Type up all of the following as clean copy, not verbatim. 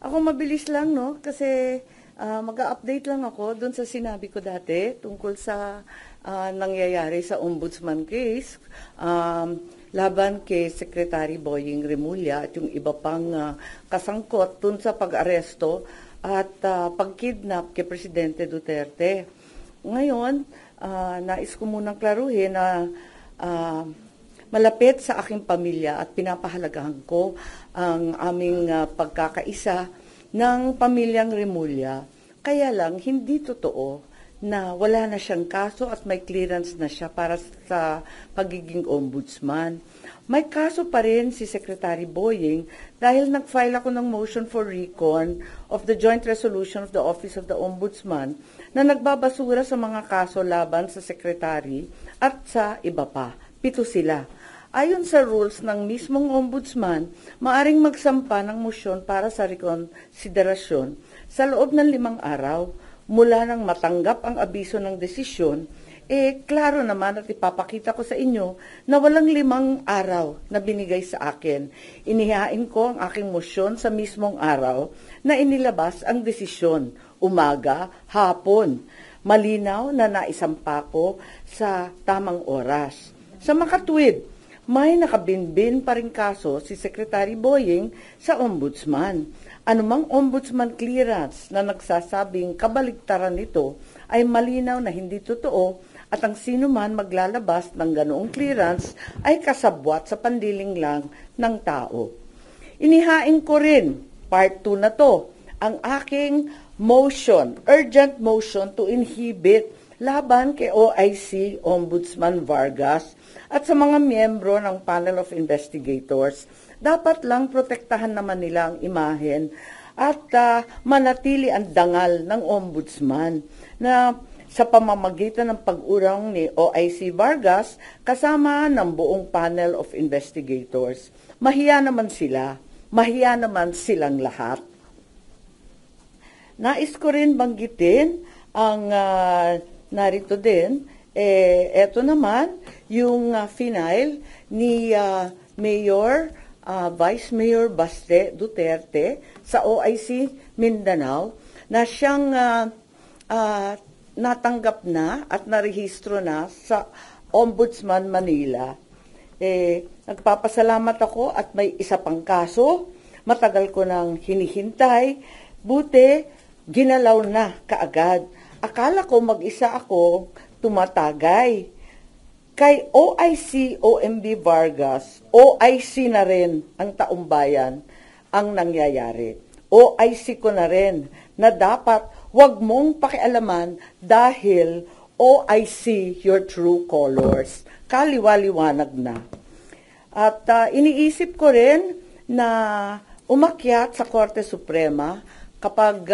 Ako mabilis lang, no? Kasi mag-update lang ako doon sa sinabi ko dati tungkol sa nangyayari sa ombudsman case laban kay Secretary Boying Remulla at yung iba pang kasangkot doon sa pag-aresto at pag-kidnap kay Presidente Duterte. Ngayon, nais ko munang klaruhin na malapit sa aking pamilya at pinapahalagahan ko ang aming pagkakaisa ng pamilyang Remulla. Kaya lang, hindi totoo na wala na siyang kaso at may clearance na siya para sa pagiging ombudsman. May kaso pa rin si Secretary Boying dahil nag-file ako ng motion for recon of the joint resolution of the Office of the Ombudsman na nagbabasura sa mga kaso laban sa Secretary at sa iba pa. 7 sila. Ayon sa rules ng mismong ombudsman, maaring magsampa ng motion para sa rekonsiderasyon sa loob ng 5 araw mula nang matanggap ang abiso ng desisyon. Klaro naman at ipapakita ko sa inyo na walang 5 araw na binigay sa akin. Inihain ko ang aking motion sa mismong araw na inilabas ang desisyon, umaga, hapon. Malinaw na naisampa ko sa tamang oras. Sa makatwid, may nakabinbin pa rin kaso si Secretary Boying sa ombudsman. Anumang ombudsman clearance na nagsasabing kabaligtaran nito ay malinaw na hindi totoo at ang sino man maglalabas ng ganoong clearance ay kasabwat sa pandiling lang ng tao. Inihain ko rin, part 2 na to, ang aking motion, urgent motion to inhibit laban kay OIC Ombudsman Vargas at sa mga miyembro ng panel of investigators. Dapat lang protektahan naman nila ang imahen at manatili ang dangal ng ombudsman na sa pamamagitan ng pag-urong ni OIC Vargas kasama ng buong panel of investigators. Mahiya naman sila, mahiya naman silang lahat. Nais ko rin banggitin ang narito din, eto naman, yung final ni Mayor, Vice Mayor Baste Duterte sa OIC Mindanao na siyang natanggap na at narehistro na sa Ombudsman Manila. Nagpapasalamat ako at may isa pang kaso. Matagal ko nang hinihintay. Buti, ginalaw na kaagad. Akala ko mag-isa ako tumatagay. Kay OIC OMB Vargas, OIC na rin ang taumbayan ang nangyayari. OIC ko na rin na dapat wag mong pakialaman dahil OIC your true colors. Kaliwa-liwanag na. At iniisip ko rin na umakyat sa Korte Suprema kapag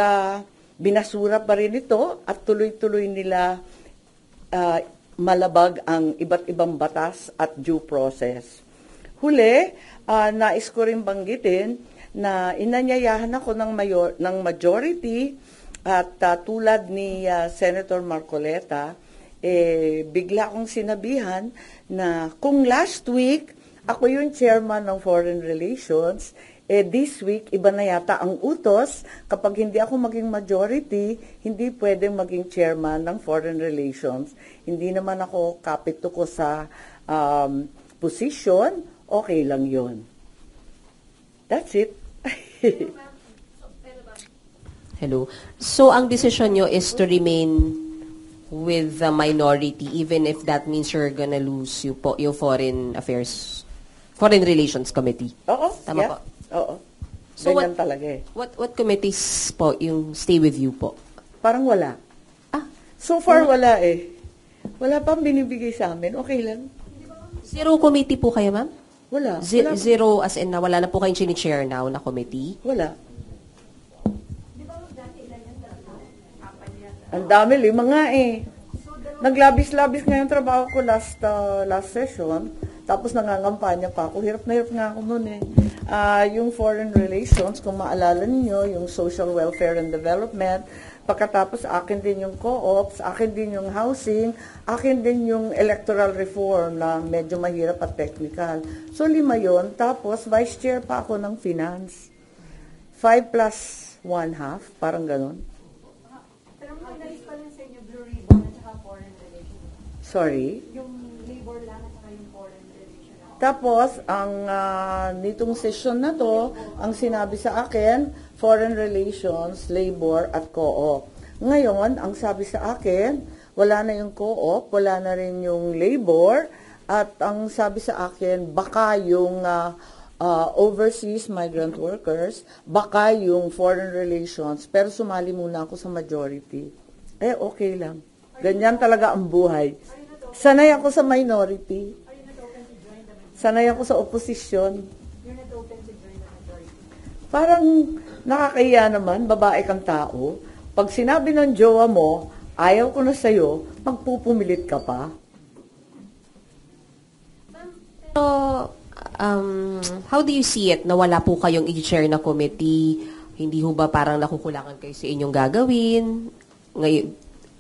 binasura pa rin ito at tuloy-tuloy nila malabag ang iba't ibang batas at due process. Huli, nais ko rin banggitin na inanyayahan ako ng majority at tulad ni Senator Marcoleta, bigla akong sinabihan na kung last week ako yung chairman ng Foreign Relations, this week, iba na yata ang utos. Kapag hindi ako maging majority, hindi pwedeng maging chairman ng Foreign Relations. Hindi naman ako kapito ko sa position, okay lang yon. That's it. Hello. So, ang decision nyo is to remain with the minority, even if that means you're gonna lose yung Foreign Relations Committee? Oo, Tama yeah. po? Oo. So ganyan talaga eh. What committees po yung stay with you po? Parang wala. So far wala eh. Wala pang binibigay sa amin. Okay lang. 0 committee po kayo, ma'am? Wala. Zero as in na wala na po kayong chini-chair now na committee? Wala. Ang dami, 5 nga eh. Naglabis-labis nga yung trabaho ko last session. Tapos nangangampanya pa ako. Hirap na hirap nga ako noon eh. Yung foreign relations, kung maalala niyo, yung social welfare and development, pagkatapos akin din yung co-ops, akin din yung housing, akin din yung electoral reform na medyo mahirap at technical. So 5 yon. Tapos vice chair pa ako ng finance. 5 plus 1/2, parang ganon. Pero may nalis pa rin sa inyo, Blue Ribbon at saka foreign relations. Sorry. Yung labor lang at saka yung foreign relations. Tapos, ang nitong session na to, ang sinabi sa akin, foreign relations, labor, at co-op. Ngayon, ang sabi sa akin, wala na yung co-op, wala na rin yung labor, at ang sabi sa akin, baka yung overseas migrant workers, baka yung foreign relations, pero sumali muna ako sa majority. Okay lang. Ganyan talaga ang buhay. Sanay ako sa minority. Sanay ako sa oposisyon. You're not open to join the majority. Parang nakakahiya naman, babae kang tao. Pag sinabi ng jowa mo, ayaw ko na sa'yo, magpupumilit ka pa. So, how do you see it na wala po kayong i-chair na committee? Hindi ho ba parang nakukulangan kayo sa inyong gagawin? Ngayon,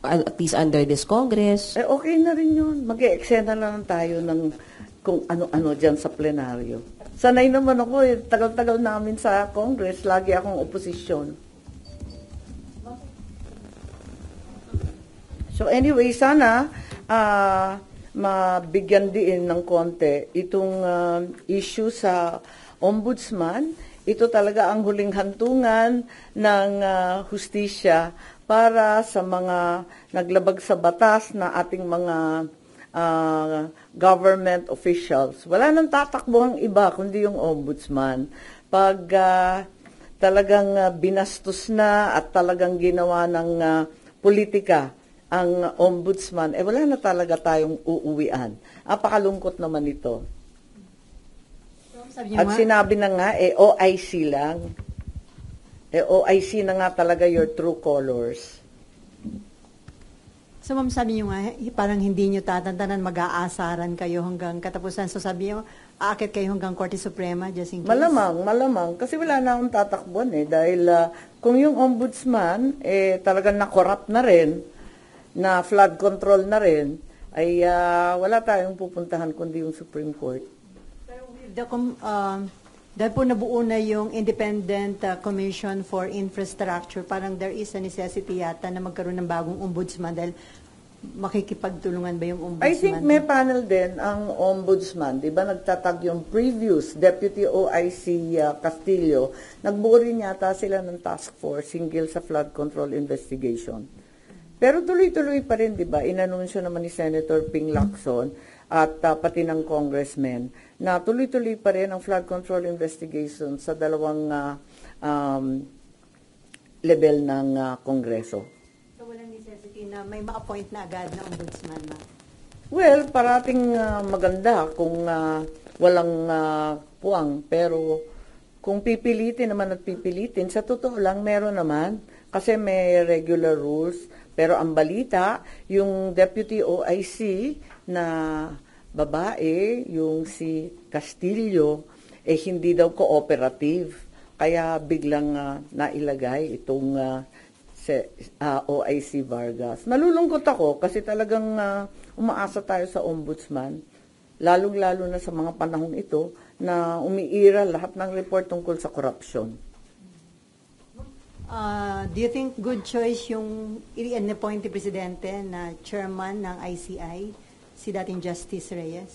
at least under this Congress? Okay na rin yun. Mag-e-eksena na lang tayo ng kung ano-ano dyan sa plenaryo. Sanay naman ako tagal-tagal namin sa Congress, lagi akong oposisyon. So anyway, sana mabigyan din ng konti itong issue sa ombudsman. Ito talaga ang huling hantungan ng hustisya para sa mga naglabag sa batas na ating mga government officials. Wala nang tatakbo ang iba kundi yung ombudsman. Pag talagang binastos na at talagang ginawa ng politika ang ombudsman, wala na talaga tayong uuwian. Apakalungkot naman ito. At sinabi na nga, OIC lang. OIC na nga talaga your true colors. So, ma'am, sabi niyo nga, parang hindi niyo tatantanan, mag-aasaran kayo hanggang katapusan. So, sabi niyo, aakit kayo hanggang Korte Suprema, just in case? Malamang. Kasi wala na akong tatakbuhan dahil kung yung ombudsman, talagang na-corrupt na rin, na flood control na rin, ay wala tayong pupuntahan kundi yung Supreme Court. Pero with the dahil po nabuo na yung Independent Commission for Infrastructure, parang there is a necessity yata na magkaroon ng bagong ombudsman dahil makikipagtulungan ba yung ombudsman? I think may panel din ang ombudsman. Di ba nagtatag yung previous Deputy OIC Castillo. Nagbuo rin yata sila ng task force hinggil sa flood control investigation. Pero tuloy-tuloy pa rin, di ba? Inanunsyo naman ni Senator Ping Lacson at pati ng congressman na tuloy-tuloy pa rin ang flood control investigation sa dalawang level ng Kongreso. So walang necessity na may ma-appoint na agad na ombudsman, ma? Well, parating maganda kung walang puwang, pero kung pipilitin naman at pipilitin, sa totoo lang meron naman kasi may regular rules. Pero ang balita, yung Deputy OIC na babae, yung si Castillo, hindi daw cooperative. Kaya biglang nailagay itong OIC Vargas. Nalulungkot ako kasi talagang umaasa tayo sa ombudsman, lalong-lalo na sa mga panahong ito na umiira lahat ng report tungkol sa corruption. Do you think good choice yung i-appoint ni Presidente na chairman ng ICI, si dating Justice Reyes?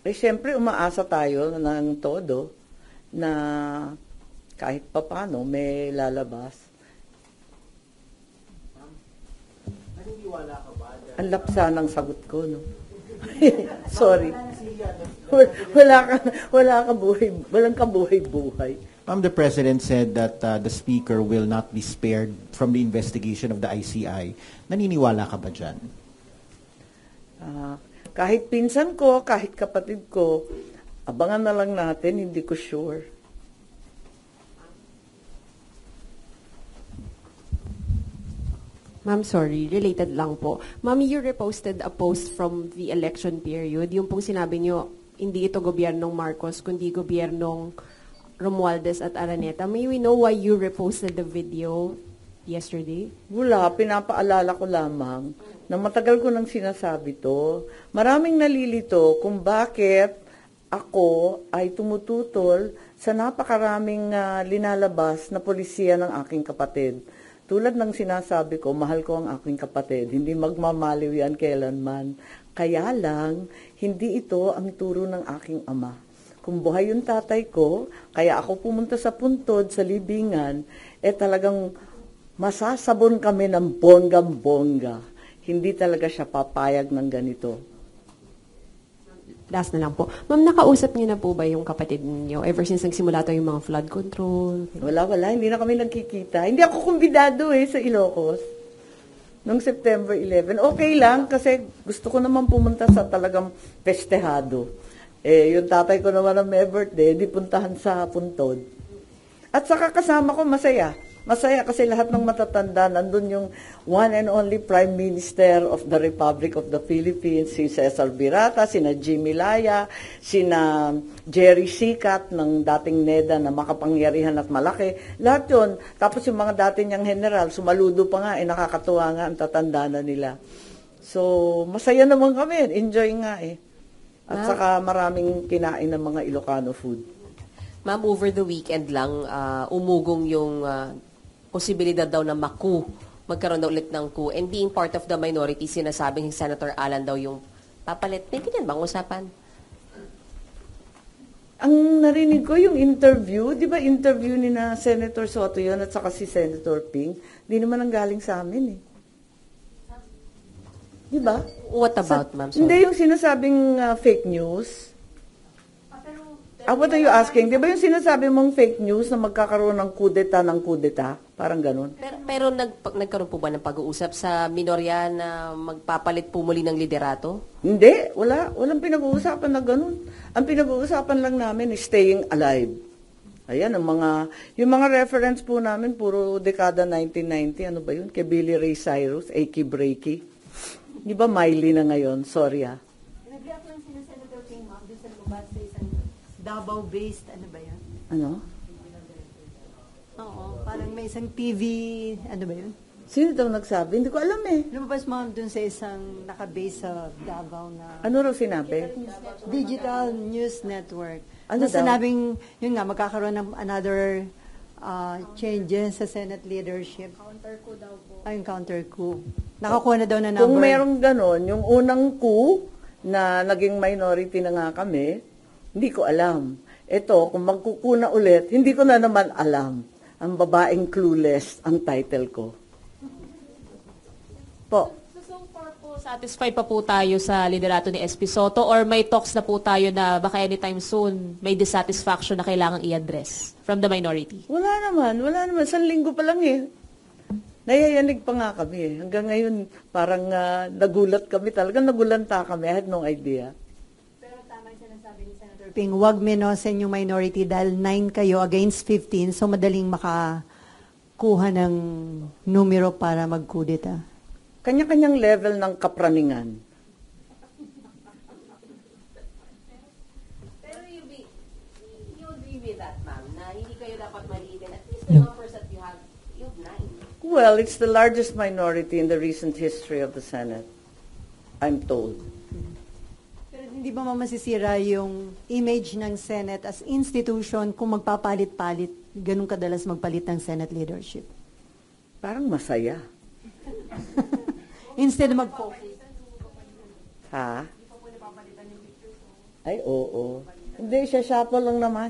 Siyempre, umaasa tayo ng todo na kahit papano may lalabas. Ang lapsa ng sagot ko, no? Sorry. Walang kabuhay-buhay. Ma'am, the President said that the Speaker will not be spared from the investigation of the ICI. Naniniwala ka ba dyan? Kahit pinsan ko, kahit kapatid ko, abangan na lang natin, hindi ko sure. Ma'am, sorry, related lang po. Ma'am, you reposted a post from the election period. Yung pong sinabi nyo, hindi ito gobyernong Marcos, kundi gobyernong Romualdez at Araneta. May we know why you reposted the video yesterday? Wala, pinapaalala ko lamang na matagal ko nang sinasabi to. Maraming nalilito kung bakit ako ay tumututol sa napakaraming linalabas na polisiya ng aking kapatid. Tulad ng sinasabi ko, mahal ko ang aking kapatid. Hindi magmamaliw yan kailanman. Kaya lang, hindi ito ang turo ng aking ama. Kung buhay yung tatay ko, kaya ako pumunta sa puntod, sa libingan, talagang masasabon kami ng bonggam-bongga. Hindi talaga siya papayag ng ganito. Last na lang po. Ma'am, nakausap niyo na po ba yung kapatid niyo ever since nagsimula to yung mga flood control? Wala. Hindi na kami nagkikita. Hindi ako kumbidado sa Ilocos. Noong September 11. Okay lang kasi gusto ko naman pumunta sa talagang festehado. Yung tatay ko naman ang may birthday, di puntahan sa puntod. At saka kasama ko, masaya. Masaya kasi lahat ng matatanda, nandun yung one and only Prime Minister of the Republic of the Philippines, si Cesar Birata, sina Jimmy Laya, sina Jerry Sikat ng dating NEDA na makapangyarihan at malaki. Lahat yun. Tapos yung mga dati niyang general, sumaludo pa nga, nakakatuwa nga ang tatanda na nila. So, masaya naman kami. Enjoy nga At saka maraming kinain ng mga Ilocano food. Ma'am, over the weekend lang, umugong yung posibilidad daw na magkaroon daw ulit ng coup. And being part of the minority, sinasabing Senator Alan daw yung papalit. May ganyan bang usapan? Ang narinig ko yung interview, di ba interview ni na Senator Soto yun at saka si Senator Ping, di naman ang galing sa amin Di ba? What about, ma'am? Hindi yung sinasabing fake news. What are you asking? Di ba yung sinasabi mong fake news na magkakaroon ng kudeta ng kudeta? Parang ganun. Pero nagkaroon po ba ng pag-uusap sa minorya na magpapalit po muli ng liderato? Hindi. Walang pinag-uusapan na ganun. Ang pinag-uusapan lang namin is staying alive. Ayan, yung mga reference po namin, puro dekada 1990. Ano ba yun? Kay Billy Ray Cyrus, Achy Breaky. Di ba Miley na ngayon? Sorry Nag-react lang si Senator King, ma'am, doon sa lubat sa isang Davao-based, ano ba yan? Ano? Oo, parang may isang TV, ano ba yun? Sino daw nagsabi? Hindi ko alam Lumabas, ma'am, doon sa isang naka-base sa Davao na Ano raw sinabi? Digital News Network. Ano Na daw? sinabing, yun nga, magkakaroon ng another changes sa Senate leadership. Counter-coup daw po. Ay, yung counter-coup. Nakakuha na daw na number. Kung merong ganon, yung unang coup na naging minority na nga kami, hindi ko alam. Ito, kung magkukuna ulit, hindi ko na naman alam. Ang babaeng clueless ang title ko. Po. So far po, satisfied pa po tayo sa liderato ni SP Soto or may talks na po tayo na baka anytime soon may dissatisfaction na kailangang i-address from the minority? Wala naman. 1 linggo pa lang Nayayanig pa nga kami Hanggang ngayon, parang nagulat kami. Talagang nagulanta kami. I had no idea. Pero tama yung sinasabi ni Senator Ping, huwag minosen yung minority dahil 9 kayo against 15, so madaling makakuha ng numero para magkudeta. Kanya-kanyang level ng kapraningan. Pero you agree with that, ma'am, na hindi kayo dapat maliitin. At least the numbers that you have 9. Well, it's the largest minority in the recent history of the Senate, I'm told. Pero hindi ba masisira yung image ng Senate as institution kung magpapalit-palit, ganun kadalas magpalit ng Senate leadership? Parang masaya. Instead mag-focus. Ha? Ay, oo. Hindi, shuffle lang naman.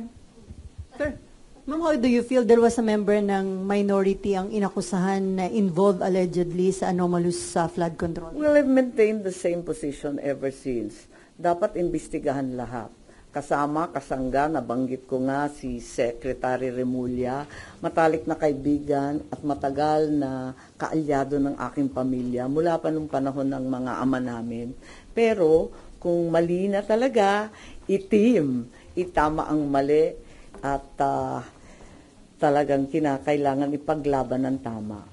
Sir, ma'am, how do you feel there was a member ng minority ang inakusahan na involved allegedly sa anomalous flood control? Well, I've maintained the same position ever since. Dapat imbestigahan lahat. Kasama, kasangga, nabanggit ko nga si Secretary Remulla, matalik na kaibigan at matagal na kaalyado ng aking pamilya mula pa nung panahon ng mga ama namin. Pero kung mali na talaga, itama ang mali at talagang kinakailangan ipaglaban ng tama.